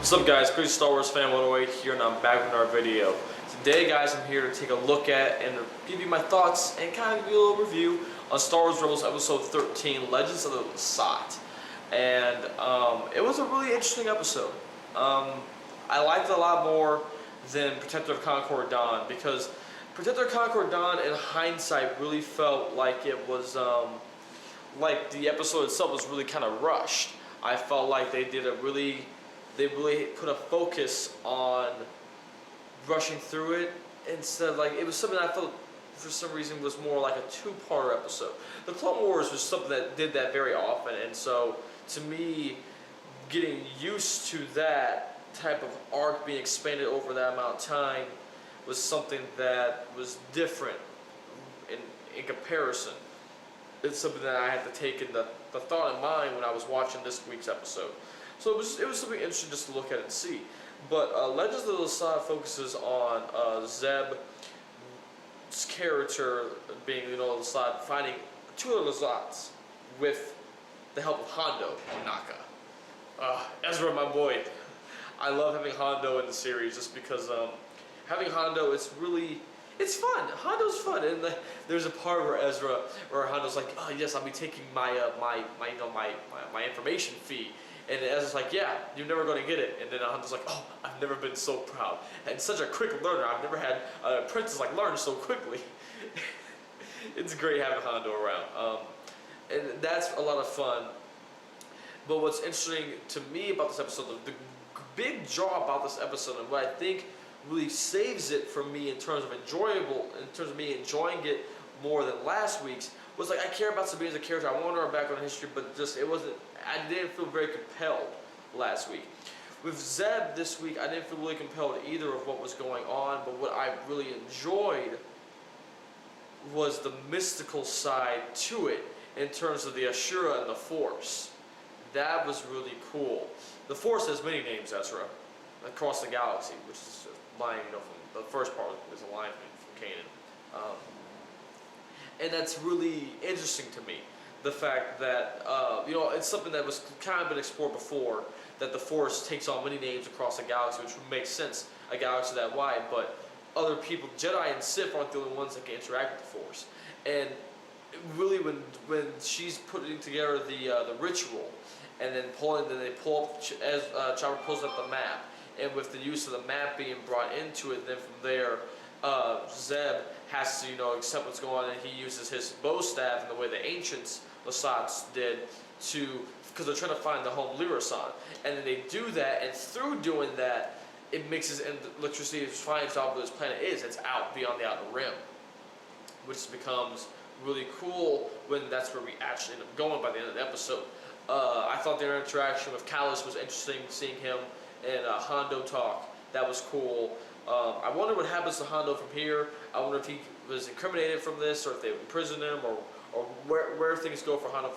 What's up guys, crazy Star Wars fan 108 here, and I'm back with another video. Today guys, I'm here to take a look at and give you my thoughts and kind of give you a little review on Star Wars Rebels Episode 13, Legends of the Lasat. And it was a really interesting episode. I liked it a lot more than Protector of Concord Dawn, because Protector of Concord Dawn in hindsight really felt like it was like the episode itself was really kind of rushed. I felt like they really put a focus on rushing through it instead of, like, it was something I felt for some reason was more like a two-parter episode. The Clone Wars was something that did that very often, and so to me, getting used to that type of arc being expanded over that amount of time was something that was different in comparison. It's something that I had to take in the thought in mind when I was watching this week's episode. So it was something interesting just to look at and see. But Legends of the Lasat focuses on Zeb's character being, Lasat, finding two other Lasats with the help of Hondo and Naka. Ezra, my boy. I love having Hondo in the series just because having Hondo, it's fun. Hondo's fun, and there's a part where Hondo's like, "Oh yes, I'll be taking my information fee," and Ezra's like, "Yeah, you're never going to get it." And then Hondo's like, "Oh, I've never been so proud and such a quick learner. I've never had a princess like learn so quickly." It's great having Hondo around, and that's a lot of fun. But what's interesting to me about this episode, the big draw about this episode, and what I think really saves it for me in terms of me enjoying it more than last week's, was like, I care about Sabine as a character. I want her background history, but I didn't feel very compelled last week. With Zeb this week, I didn't feel really compelled either of what was going on, but what I really enjoyed was the mystical side to it in terms of the Ashura and the Force. That was really cool. The Force has many names, Ezra, across the galaxy, which is a line, from the first part is a line from Kanan. And that's really interesting to me. The fact that, it's something that was kind of been explored before, that the Force takes on many names across the galaxy, which would make sense, a galaxy that wide, but other people, Jedi and Sith, aren't the only ones that can interact with the Force. And really, when she's putting together the ritual, and then they pull up, as Chopper pulls up the map, and with the use of the map being brought into it, then from there, Zeb has to, accept what's going on, and he uses his bow staff in the way the ancients, Lasats, did because they're trying to find the home Lyrasan. And then they do that, and through doing that, it mixes in the electricity finds out where this planet is. It's out beyond the outer rim, which becomes really cool when that's where we actually end up going by the end of the episode. I thought their interaction with Callus was interesting, seeing him and Hondo talk. That was cool. I wonder what happens to Hondo from here. I wonder if he was incriminated from this, or if they imprisoned him, or where things go for Hondo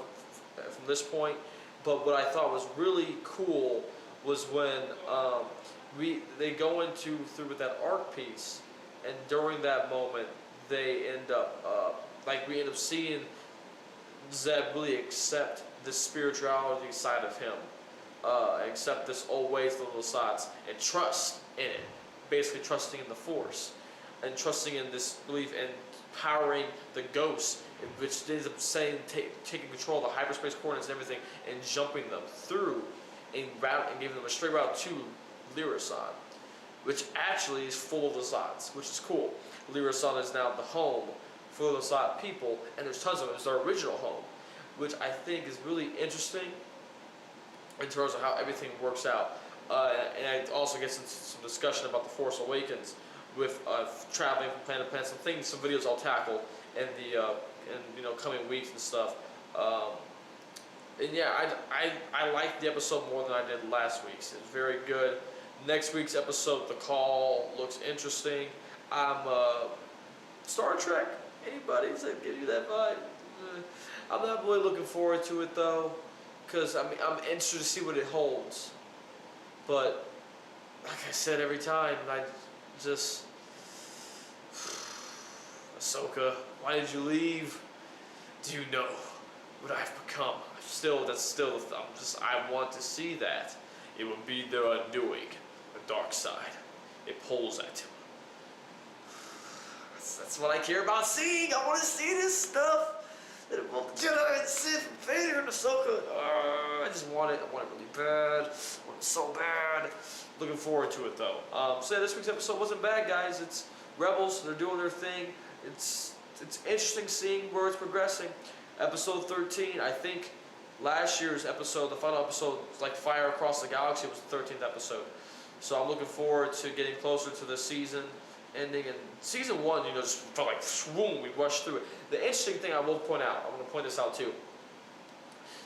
from this point. But what I thought was really cool was when they go through with that arc piece, and during that moment they end up we end up seeing Zeb really accept the spirituality side of him, accept this old ways, the little sides, and trust in it. Basically trusting in the Force, and trusting in this belief and powering the ghosts, which ends up taking control of the hyperspace coordinates and everything, and jumping them through and giving them a straight route to Lyrasan, which actually is full of Lasats, which is cool. Lyrasan is now the home for the Lasat people, and there's tons of them. It's their original home, which I think is really interesting in terms of how everything works out. And it also gets into some discussion about the Force Awakens with traveling from planet to planet. Some videos I'll tackle in the coming weeks and stuff. And yeah, I liked the episode more than I did last week's. It was very good. Next week's episode, The Call, looks interesting. Star Trek. Anybody that gives you that vibe? I'm not really looking forward to it though, because I'm interested to see what it holds. But like I said every time, Ahsoka, why did you leave? Do you know what I've become? I want to see that. it would be their undoing. The dark side. It pulls at him. That's what I care about seeing. I want to see this stuff. That both the Jedi and the Sith and Vader and Ahsoka. I just want it. I want it really bad. I want it so bad. Looking forward to it though. So yeah, this week's episode wasn't bad, guys. It's Rebels. They're doing their thing. It's interesting seeing where it's progressing. Episode 13, I think last year's episode, the final episode, like Fire Across the Galaxy, was the 13th episode. So I'm looking forward to getting closer to the season ending. And season 1, you know, just felt like swoon, we rushed through it. The interesting thing I will point out, I want to point this out too.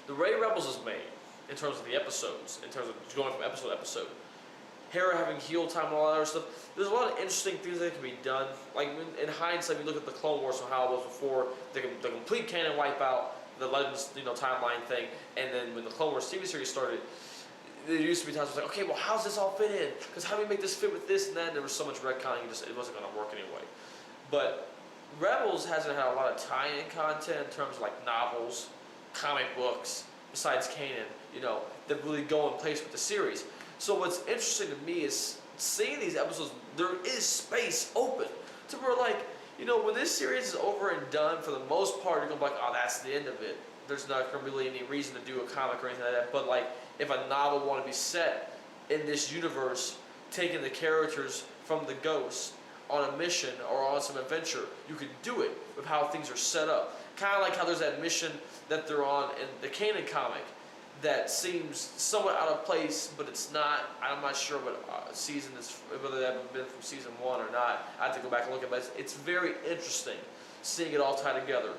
The way Rebels is made, in terms of the episodes, in terms of going from episode to episode, Hera having heal time and all that other stuff, there's a lot of interesting things that can be done. Like in hindsight, you look at the Clone Wars and how it was before, the complete canon wipeout, the Legends, you know, timeline thing, and then when the Clone Wars TV series started, there used to be times where it was like, okay, well, how's this all fit in? Because how do we make this fit with this and that? And there was so much retconning, it wasn't going to work anyway. But Rebels hasn't had a lot of tie-in content in terms of like novels, comic books, besides Kanan, you know, that really go in place with the series. So what's interesting to me is seeing these episodes, there is space open to where, like, you know, when this series is over and done, for the most part, you're going to be like, oh, that's the end of it. There's not going to be really any reason to do a comic or anything like that. But, like, if a novel wanted to be set in this universe, taking the characters from the Ghost on a mission or on some adventure, you could do it with how things are set up. Kind of like how there's that mission that they're on in the Kanan comic that seems somewhat out of place, but it's not. I'm not sure what season is, whether that been from season 1 or not. I have to go back and look at it, but it's very interesting seeing it all tie together.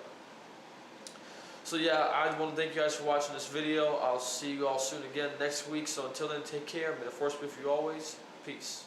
So yeah, I want to thank you guys for watching this video. I'll see you all soon again next week. So until then, take care. May the Force be with you always. Peace.